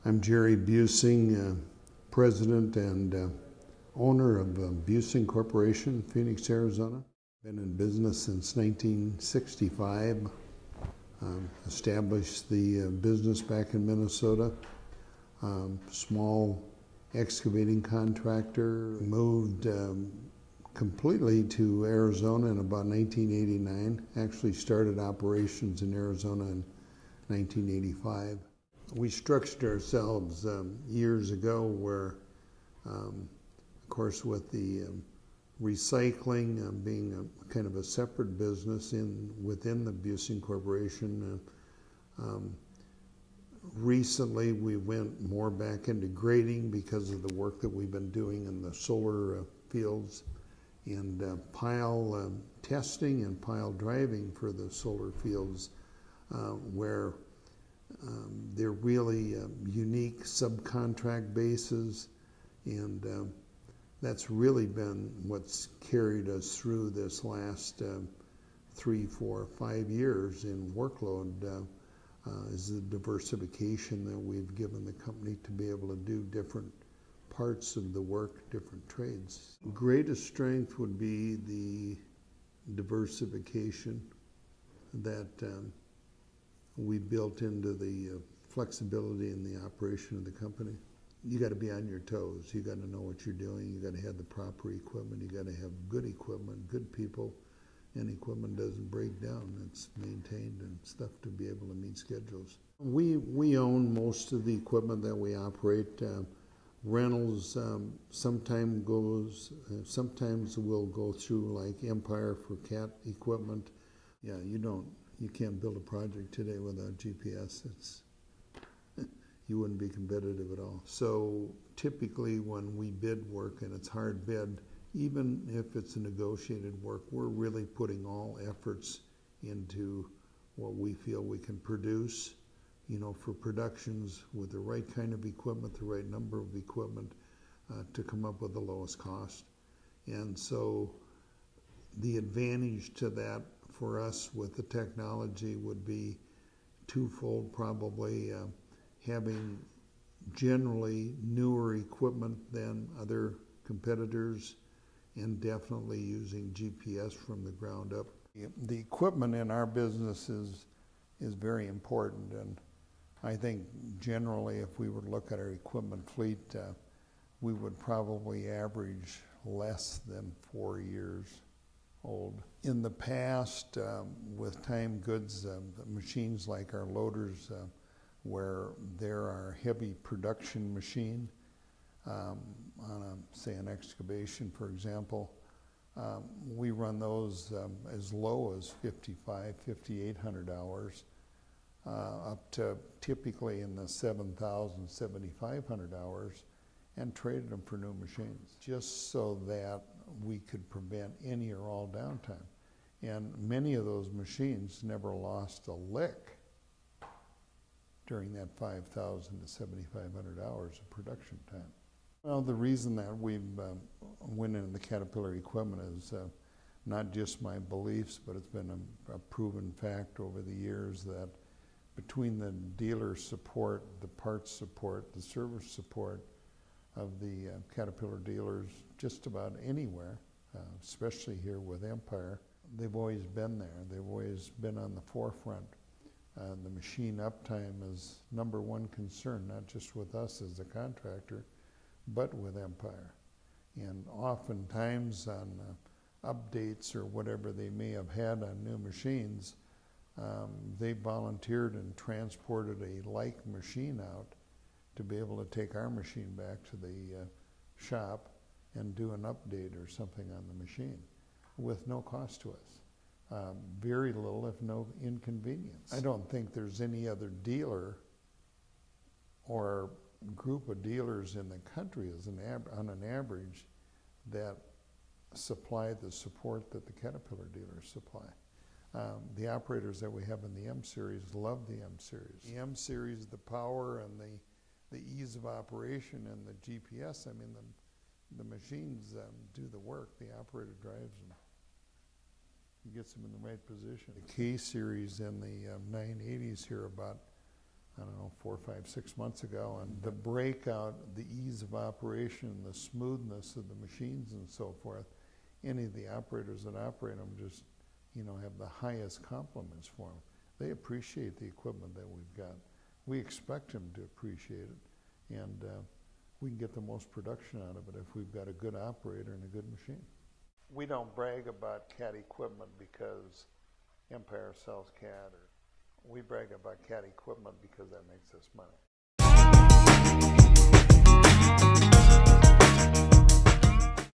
I'm Jerry Buesing, President and owner of Buesing Corporation, Phoenix, Arizona. Been in business since 1965. Established the business back in Minnesota. Small excavating contractor. Moved completely to Arizona in about 1989. Actually started operations in Arizona in 1985. We structured ourselves years ago where, of course, with the recycling being kind of a separate business within the Buesing Corporation, recently we went more back into grading because of the work that we've been doing in the solar fields, and pile testing and pile driving for the solar fields, where they're really unique subcontract bases, and that's really been what's carried us through this last 3, 4, 5 years in workload, is the diversification that we've given the company to be able to do different parts of the work, different trades. Greatest strength would be the diversification that we built into the flexibility in the operation of the company. You got to be on your toes. You got to know what you're doing. You got to have the proper equipment. You got to have good equipment, good people, and equipment doesn't break down. It's maintained and stuff to be able to meet schedules. We own most of the equipment that we operate. Rentals sometimes we'll go through like Empire for cat equipment. Yeah, you can't build a project today without GPS. You wouldn't be competitive at all. So typically when we bid work and it's hard bid, even if it's a negotiated work, we're really putting all efforts into what we feel we can produce, for productions with the right kind of equipment, the right number of equipment, to come up with the lowest cost. And so the advantage to that for us with the technology would be twofold, probably. Having generally newer equipment than other competitors, and definitely using GPS from the ground up. The equipment in our business is very important, and I think generally if we were to look at our equipment fleet, we would probably average less than 4 years old. In the past, with time goods, machines like our loaders, where there are heavy production machine, on say an excavation, for example, we run those as low as 5,800 hours, up to typically in the 7,000, 7,500 hours, and traded them for new machines, just so that we could prevent any or all downtime. And many of those machines never lost a lick during that 5,000 to 7,500 hours of production time. Well, the reason that we've went into the Caterpillar equipment is not just my beliefs, but it's been a proven fact over the years that between the dealer support, the parts support, the service support of the Caterpillar dealers just about anywhere, especially here with Empire, they've always been there. They've always been on the forefront. The machine uptime is #1 concern, not just with us as a contractor, but with Empire. And oftentimes on updates or whatever they may have had on new machines, they volunteered and transported a like machine out to be able to take our machine back to the shop and do an update or something on the machine with no cost to us. Very little, if no inconvenience. I don't think there's any other dealer or group of dealers in the country on an average that supply the support that the Caterpillar dealers supply. The operators that we have in the M-Series love the M-Series. The M-Series, the power and the ease of operation and the GPS, I mean, the machines do the work. The operator drives them. He gets them in the right position. The K-Series in the 980s here about I don't know, 4, 5, 6 months ago, and the breakout, the ease of operation, the smoothness of the machines and so forth, any of the operators that operate them just, you know, have the highest compliments for them. They appreciate the equipment that we've got. We expect them to appreciate it, and we can get the most production out of it if we've got a good operator and a good machine. We don't brag about CAT equipment because Empire sells CAT, or we brag about CAT equipment because that makes us money.